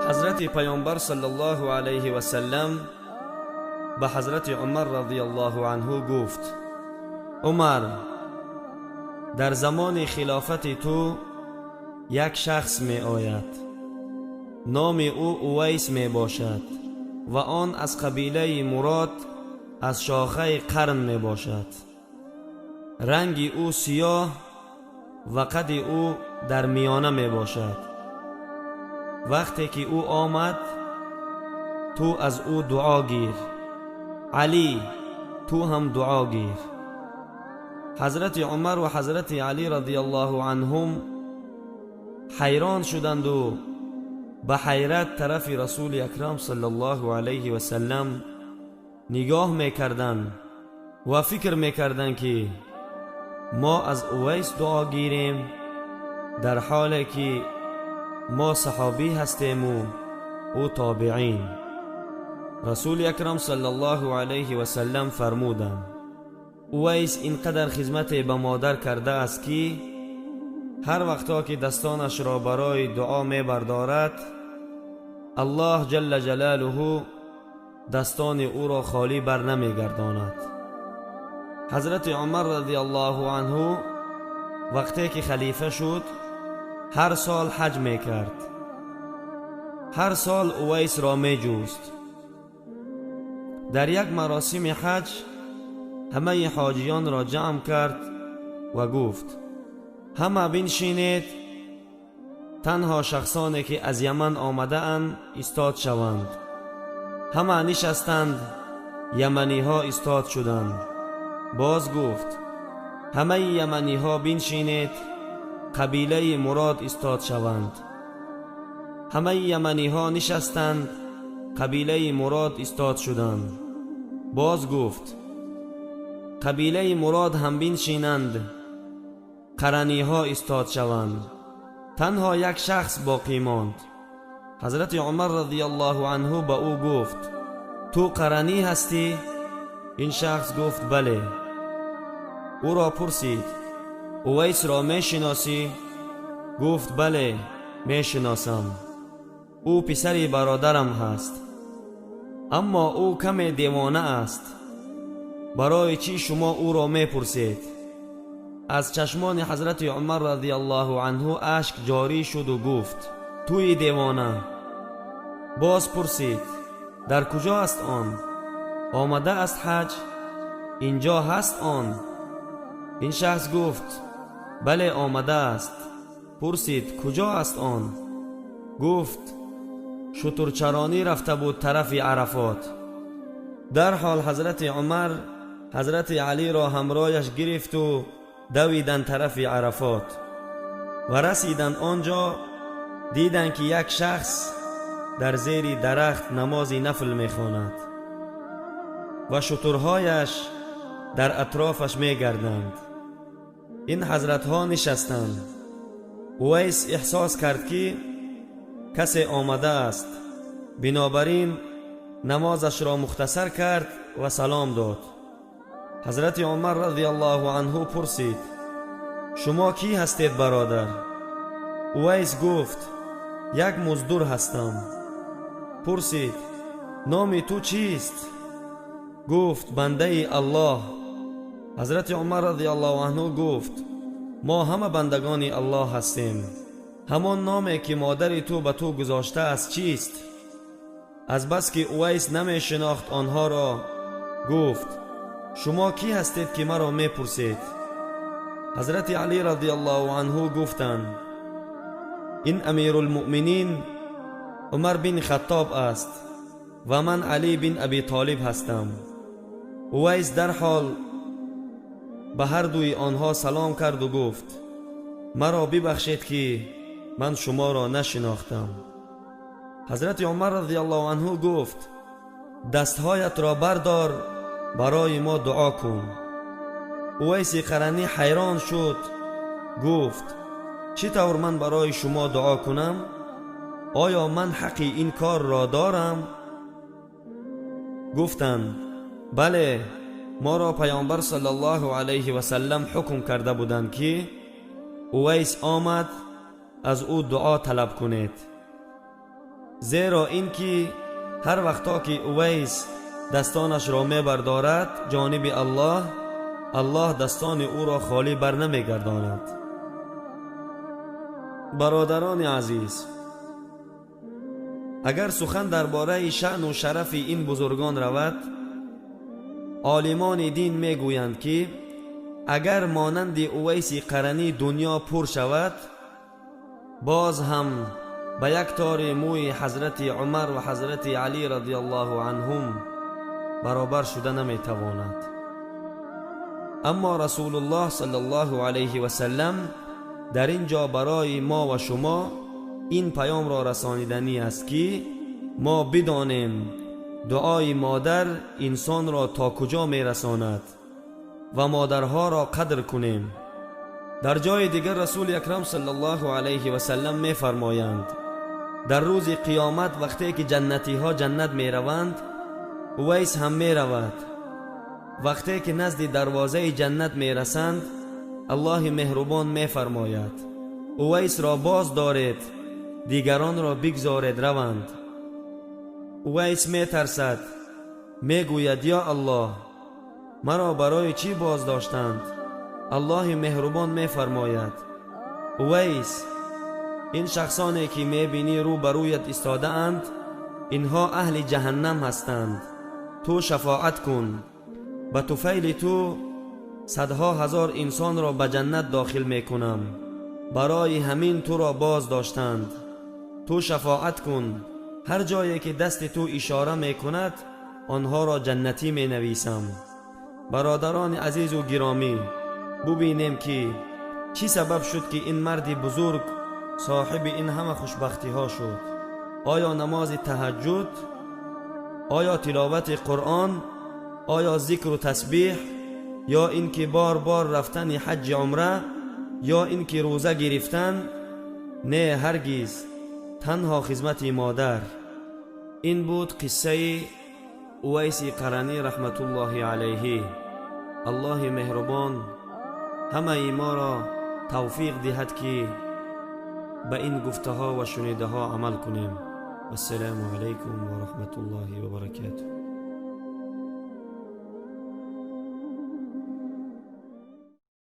حضرت پیامبر صلی الله علیه و سلم به حضرت عمر رضی الله عنه گفت: عمر، در زمان خلافت تو یک شخص می آید، نام او اویس می باشد و آن از قبیله مراد از شاخه قرن می باشد. رنگ او سیاه و قد او در میانه می باشد. وقتی که او آمد تو از او دعا گیر، علی تو هم دعا گیر. حضرت عمر و حضرت علی رضی الله عنهم حیران شدند و به حیرت طرف رسول اکرم صلی الله علیه و سلم نگاه میکردند و فکر میکردند که ما از اویس دعا گیریم، در حالی که ما صحابی هستیم و او تابعین. رسول اکرم صلی الله علیه و سلم فرمودند: اویس اینقدر خدمت به مادر کرده است که هر وقتا که دستانش را برای دعا می بردارد، الله جل جلاله دستان او را خالی بر نمی گرداند. حضرت عمر رضی الله عنه وقتی که خلیفه شد هر سال حج می کرد. هر سال اویس را می جوست. در یک مراسم حج همه حاجیان را جمع کرد و گفت: همه بنشینید، تنها شخصانی که از یمن آمده اند ایستاد شوند. همه نشستند، یمنی ها ایستاد شدند. باز گفت: همه یمنی ها بنشینید، قبیله مراد ایستاد شوند. همه یمنی ها نشستند، قبیله مراد ایستاد شدند. باز گفت: قبیله مراد هم بنشینند، قرنی ها ایستاد شوند. تنها یک شخص باقی ماند. حضرت عمر رضی الله عنه به او گفت: تو قرنی هستی؟ این شخص گفت: بله. او را پرسید: اویس را می شناسی؟ گفت: بله می شناسم. او پسری برادرم هست، اما او کمی دیوانه است. برای چی شما او را می پرسید؟ از چشمان حضرت عمر رضی الله عنه اشک جاری شد و گفت: توی دیوانه. باز پرسید: در کجا است آن؟ آمده است حج؟ اینجا هست آن؟ این شخص گفت: بله آمده است. پرسید: کجا است آن؟ گفت: شترچرانی رفته بود طرف عرفات. در حال حضرت عمر حضرت علی را همراهش گرفت و دویدن طرف عرفات و رسیدن آنجا. دیدن که یک شخص در زیر درخت نماز نفل میخواند و شترهایش در اطرافش میگردند. این حضرت ها نشستند. اویس احساس کرد که کسی آمده است، بنابراین نمازش را مختصر کرد و سلام داد. حضرت عمر رضی الله عنه پرسید: شما کی هستید برادر؟ اویس گفت: یک مزدور هستم. پرسید: نام تو چیست؟ گفت: بنده الله. حضرت عمر رضی الله عنه گفت: ما همه بندگان الله هستیم. همان نامی که مادر تو به تو گذاشته است چیست؟ از بس که اویس نمی شناخت آنها را گفت: شما کی هستید که مرا می پرسید؟ حضرت علی رضی الله عنه گفتند: این امیر المؤمنین عمر بن خطاب است و من علی بن ابی طالب هستم. اویس در حال به هر دوی آنها سلام کرد و گفت: مرا ببخشید که من شما را نشناختم. حضرت عمر رضی الله عنه گفت: دستهایت را بردار، برای ما دعا کن. اویس قرنی حیران شد، گفت: چطور من برای شما دعا کنم؟ آیا من حقی این کار را دارم؟ گفتند: بله، ما را پیامبر صلی الله علیه و سلم حکم کرده بودند که اویس آمد از او دعا طلب کنید. زیرا اینکه هر وقتا که اویس دستانش را می بردارد جانب الله، الله دستان او را خالی بر نمی گرداند. برادران عزیز، اگر سخن درباره شأن و شرف این بزرگان رود، عالمان دین می گویند که اگر مانند اویس قرنی دنیا پر شود، باز هم به یک تار موی حضرت عمر و حضرت علی رضی الله عنهم برابر شده نمی تواند. اما رسول الله صلی الله علیه و سلم در اینجا برای ما و شما این پیام را رسانیدنی است که ما بدانیم دعای مادر انسان را تا کجا می رساند و مادرها را قدر کنیم. در جای دیگر رسول اکرم صلی الله علیه و سلم می فرمایند در روز قیامت وقتی که جنتی ها جنت می روند، اویس هم می رود. وقتی که نزد دروازه جنت می رسند، الله مهربان می فرماید اویس را باز دارید، دیگران را بگذارید روند. اویس می ترسد، می گوید یا الله مرا برای چی باز داشتند؟ الله مهربان می فرماید اویس، این شخصانی که می بینی رو برویت استاده اند، اینها اهل جهنم هستند. تو شفاعت کن، به طفیل تو صدها هزار انسان را به جنت داخل می کنم، برای همین تو را باز داشتند. تو شفاعت کن، هر جایی که دست تو اشاره می کند آنها را جنتی می نویسم. برادران عزیز و گرامی، ببینیم که چی سبب شد که این مرد بزرگ صاحب این همه خوشبختی ها شد. آیا نماز تهجد؟ آیا تلاوت قرآن؟ آیا ذکر و تسبیح؟ یا اینکه بار بار رفتن حج عمره؟ یا اینکه روزه گرفتن؟ نه هرگز، تنها خدمت مادر. این بود قصه اویس قرنی رحمت الله علیه. الله مهربان همه ما را توفیق دهد که به این گفته ها و شنیده ها عمل کنیم. السلام علیکم و رحمت الله و برکاته.